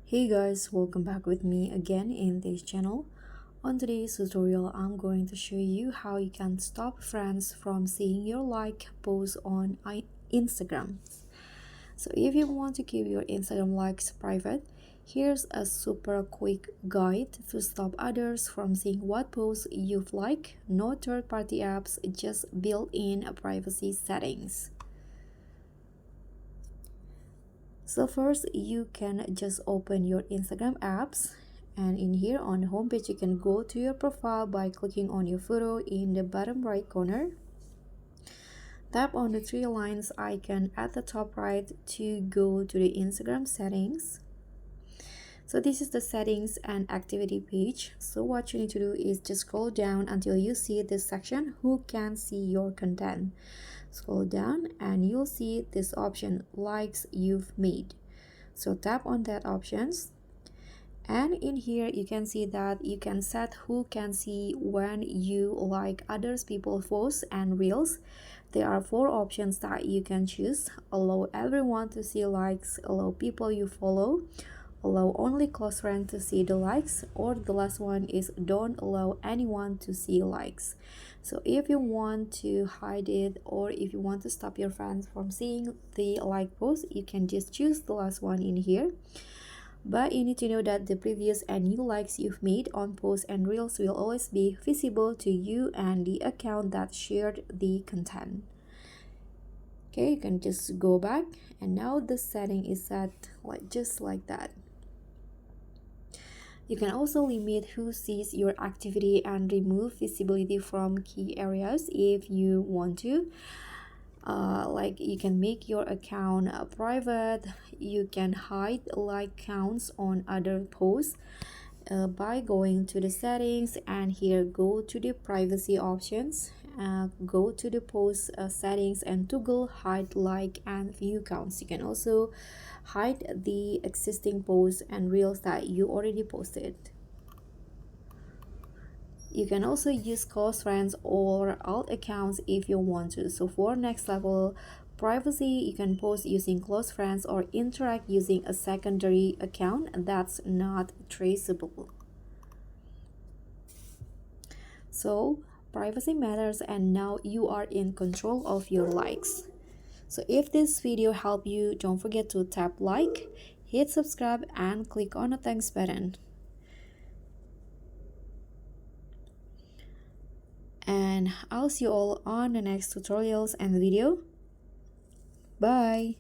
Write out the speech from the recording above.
Hey guys, welcome back with me again in this channel. On today's tutorial, I'm going to show you how you can stop friends from seeing your like post on Instagram. So if you want to keep your Instagram likes private, here's a super quick guide to stop others from seeing what posts you've liked. No third-party apps, just built-in privacy settings. So first you can just open your Instagram apps, and in here on the homepage you can go to your profile by clicking on your photo in the bottom right corner. Tap on the three lines icon at the top right to go to the Instagram settings. So this is the settings and activity page. So what you need to do is just scroll down until you see this section, who can see your content. Scroll down and you'll see this option, likes you've made. So tap on that options, and in here you can see that you can set who can see when you like others people's posts and reels. There are four options that you can choose: allow everyone to see likes, allow people you follow, allow only close friends to see the likes, or the last one is don't allow anyone to see likes. So if you want to hide it, or if you want to stop your friends from seeing the like post, you can just choose the last one in here. But you need to know that the previous and new likes you've made on posts and reels will always be visible to you and the account that shared the content. Okay, you can just go back, and now the setting is set just like that. You can also limit who sees your activity and remove visibility from key areas if you want to. Like you can make your account private. You can hide like counts on other posts by going to the settings, and here go to the privacy options. Go to the post settings and toggle hide like and view counts. You can also hide the existing posts and reels that you already posted. You can also use close friends or alt accounts if you want to. So for next level privacy, you can post using close friends or interact using a secondary account that's not traceable. So privacy matters, and now you are in control of your likes. So if this video helped you, don't forget to tap like, hit subscribe, and click on the thanks button. And I'll see you all on the next tutorials and video. Bye.